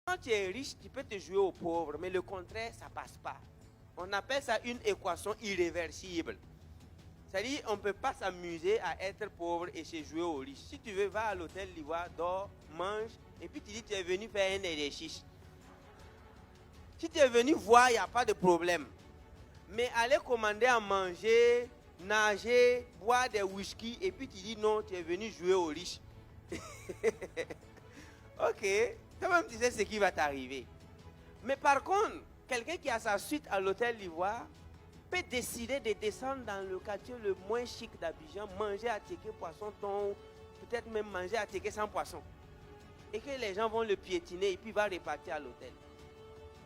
Quand tu es riche, tu peux te jouer aux pauvres, mais le contraire, ça ne passe pas. On appelle ça une équation irréversible. C'est-à-dire, on ne peut pas s'amuser à être pauvre et se jouer aux riches. Si tu veux, va à l'hôtel Livoire, dors, mange, et puis tu dis que tu es venu faire un exercice. Si tu es venu voir, il n'y a pas de problème. Mais aller commander à manger, nager, boire des whisky, et puis tu dis non, tu es venu jouer aux riches. Ok, toi-même tu sais ce qui va t'arriver. Mais par contre, quelqu'un qui a sa suite à l'hôtel Livoire peut décider de descendre dans le quartier le moins chic d'Abidjan, manger à ticket poisson thon, peut-être même manger à ticket sans poisson. Et que les gens vont le piétiner et puis va repartir à l'hôtel.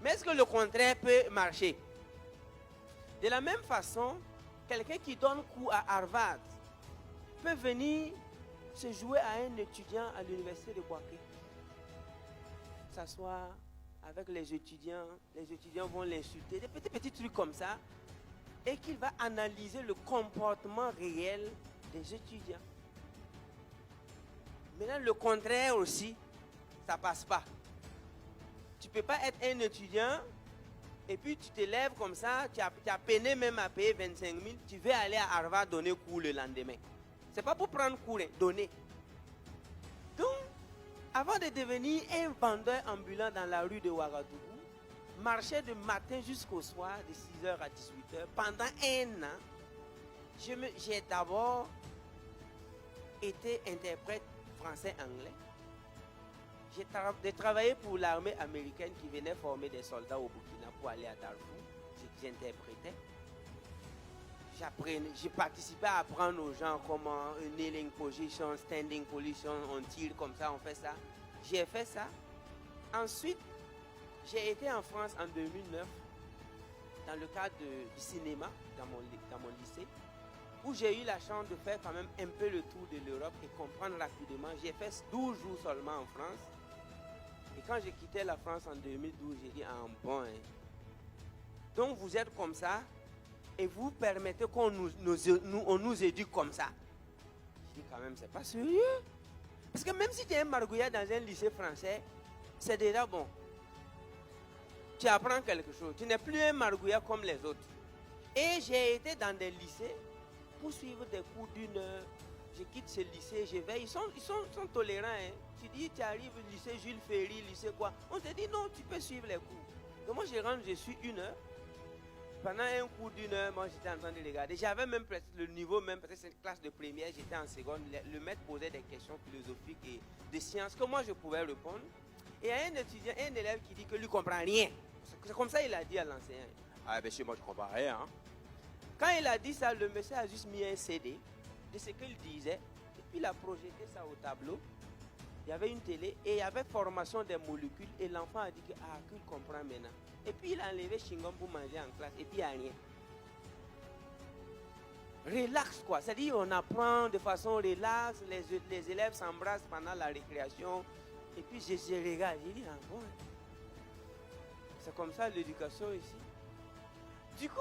Mais est-ce que le contraire peut marcher? De la même façon, quelqu'un qui donne cours à Harvard peut venir se jouer à un étudiant à l'université de Boaké. S'asseoir avec les étudiants vont l'insulter, des petits trucs comme ça, et qu'il va analyser le comportement réel des étudiants. Maintenant, le contraire aussi, ça ne passe pas. Tu ne peux pas être un étudiant et puis tu te lèves comme ça, tu as peiné même à payer 25 000, tu veux aller à Harvard donner cours le lendemain. Ce n'est pas pour prendre cours, donner. Donc, avant de devenir un vendeur ambulant dans la rue de Ouagadougou, marcher de matin jusqu'au soir, de 6h à 18h, pendant un an, j'ai d'abord été interprète français-anglais. J'ai travaillé pour l'armée américaine qui venait former des soldats au Burkina pour aller à Darfour. J'interprétais. J'ai participé à apprendre aux gens comment une kneeling position, standing position, on tire comme ça, on fait ça. J'ai fait ça. Ensuite, j'ai été en France en 2009 dans le cadre du cinéma dans mon lycée, où j'ai eu la chance de faire quand même un peu le tour de l'Europe et comprendre rapidement. J'ai fait 12 jours seulement en France. Et quand j'ai quitté la France en 2012, j'ai dit, ah bon, hein. Donc vous êtes comme ça et vous permettez qu'on nous éduque comme ça. Je dis quand même, c'est pas sérieux. Parce que même si tu es un margouillard dans un lycée français, c'est déjà bon. Tu apprends quelque chose. Tu n'es plus un margouillard comme les autres. Et j'ai été dans des lycées pour suivre des cours d'une heure. Je quitte ce lycée, je vais. Ils sont tolérants. Hein. Tu dis, tu arrives au lycée Jules Ferry, lycée quoi. On te dit non, tu peux suivre les cours. Donc moi, je rentre, je suis une heure. Pendant un cours d'une heure, moi, j'étais en train de regarder. J'avais même presque le niveau, même peut-être c'est une classe de première, j'étais en seconde. Le maître posait des questions philosophiques et de sciences que moi, je pouvais répondre. Et il y a un étudiant, un élève qui dit que lui ne comprend rien. C'est comme ça qu'il a dit à l'enseignant. Ah, monsieur, moi, je ne comprends rien. Hein. Quand il a dit ça, le monsieur a juste mis un CD de ce qu'il disait. Et puis, il a projeté ça au tableau. Il y avait une télé et il y avait formation des molécules. Et l'enfant a dit qu'il comprend maintenant. Et puis, il a enlevé chewing-gum pour manger en classe. Et puis, il n'y a rien. Relax, quoi. C'est-à-dire, on apprend de façon relax. Les élèves s'embrassent pendant la récréation. Et puis, je regarde. J'ai dit, ah bon. C'est comme ça l'éducation ici. Du coup,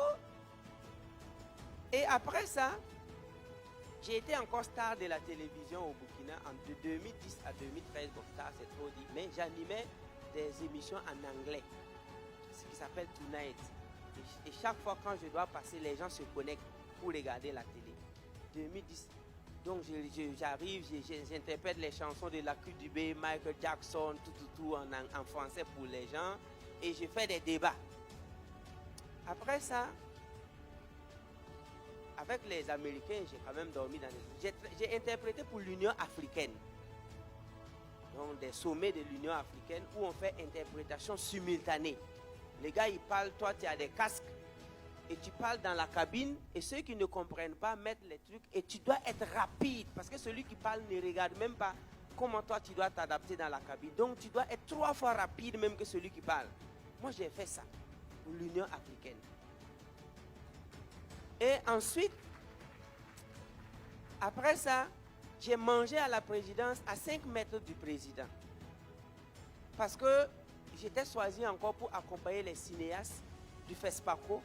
et après ça, j'ai été encore star de la télévision au Burkina de 2010 à 2013. Bon, star, c'est trop dit. Mais j'animais des émissions en anglais. Ce qui s'appelle Tonight. Et chaque fois quand je dois passer, les gens se connectent pour regarder la télé. 2010. Donc j'arrive, j'interprète les chansons de Lucky Dubé, Michael Jackson, tout en français pour les gens. Et je fais des débats. Après ça, avec les Américains, j'ai quand même dormi dans les... J'ai interprété pour l'Union africaine. Donc des sommets de l'Union africaine où on fait interprétation simultanée. Les gars, ils parlent, toi tu as des casques et tu parles dans la cabine et ceux qui ne comprennent pas mettent les trucs et tu dois être rapide parce que celui qui parle ne regarde même pas comment toi tu dois t'adapter dans la cabine. Donc tu dois être 3 fois rapide même que celui qui parle. Moi j'ai fait ça pour l'Union africaine. Et ensuite, après ça, j'ai mangé à la présidence à 5 mètres du président. Parce que j'étais choisi encore pour accompagner les cinéastes du FESPACO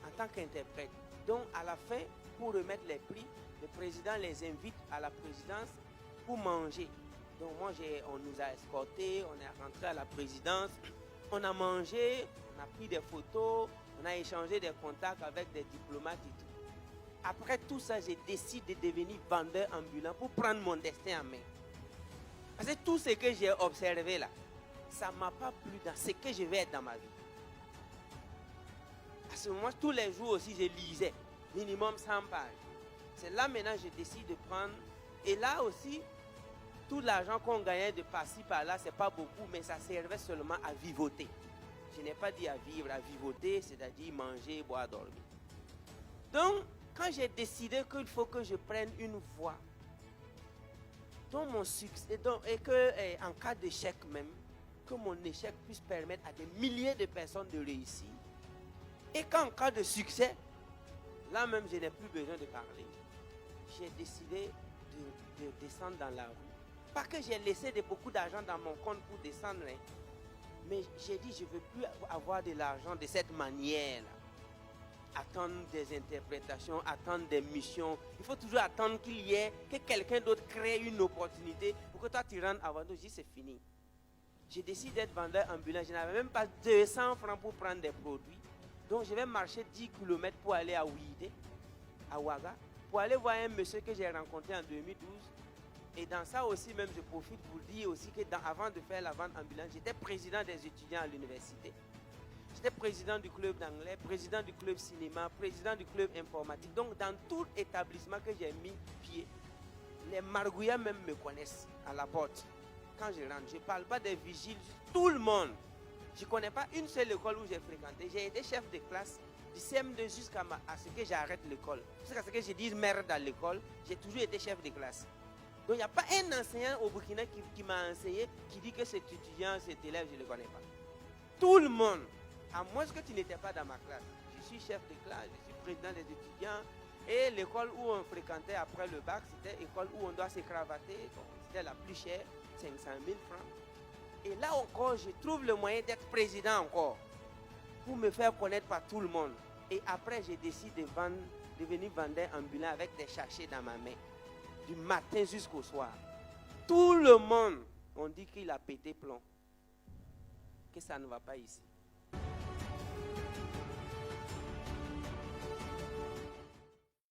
en tant qu'interprète. Donc à la fin, pour remettre les prix, le président les invite à la présidence pour manger. Donc moi, on nous a escortés, on est rentré à la présidence, on a mangé, on a pris des photos, on a échangé des contacts avec des diplomates et tout. Après tout ça, j'ai décidé de devenir vendeur ambulant pour prendre mon destin en main. Parce que tout ce que j'ai observé là, ça ne m'a pas plu dans ce que je vais être dans ma vie. Parce que moi, tous les jours aussi, je lisais minimum 100 pages. C'est là maintenant que je décide de prendre. Et là aussi, tout l'argent qu'on gagnait de par-ci par-là, ce n'est pas beaucoup, mais ça servait seulement à vivoter. Je n'ai pas dit à vivre, à vivoter, c'est-à-dire manger, boire, dormir. Donc, quand j'ai décidé qu'il faut que je prenne une voie dont mon succès, et que en cas d'échec même, que mon échec puisse permettre à des milliers de personnes de réussir, et qu'en cas de succès, là même je n'ai plus besoin de parler. J'ai décidé de descendre dans la rue. Pas que j'ai laissé beaucoup d'argent dans mon compte pour descendre, hein, mais j'ai dit je ne veux plus avoir de l'argent de cette manière-là. Attendre des interprétations, attendre des missions. Il faut toujours attendre qu'il y ait, que quelqu'un d'autre crée une opportunité pour que toi tu rentres avant nous. Je dis c'est fini. J'ai décidé d'être vendeur ambulant. Je n'avais même pas 200 francs pour prendre des produits. Donc je vais marcher 10 km pour aller à Ouidé, à Ouaga, pour aller voir un monsieur que j'ai rencontré en 2012. Et dans ça aussi même, je profite pour dire aussi que avant de faire la vente ambulante, j'étais président des étudiants à l'université. J'étais président du club d'anglais, président du club cinéma, président du club informatique. Donc dans tout établissement que j'ai mis pied, les margouillas même me connaissent à la porte. Quand je rentre, je ne parle pas des vigiles, tout le monde. Je ne connais pas une seule école où j'ai fréquenté. J'ai été chef de classe du CM2 jusqu'à ce que j'arrête l'école. Jusqu'à ce que je dise merde à l'école, j'ai toujours été chef de classe. Donc il n'y a pas un enseignant au Burkina qui m'a enseigné, qui dit que cet étudiant, cet élève, je ne le connais pas. Tout le monde, à moins que tu n'étais pas dans ma classe. Je suis chef de classe, je suis président des étudiants. Et l'école où on fréquentait après le bac, c'était l'école où on doit se cravater. Bon, c'était la plus chère, 500 000 francs. Et là encore, je trouve le moyen d'être président encore, pour me faire connaître par tout le monde. Et après, j'ai décidé de devenir vendeur ambulant avec des sachets dans ma main, du matin jusqu'au soir. Tout le monde, on dit qu'il a pété plomb, que ça ne va pas ici.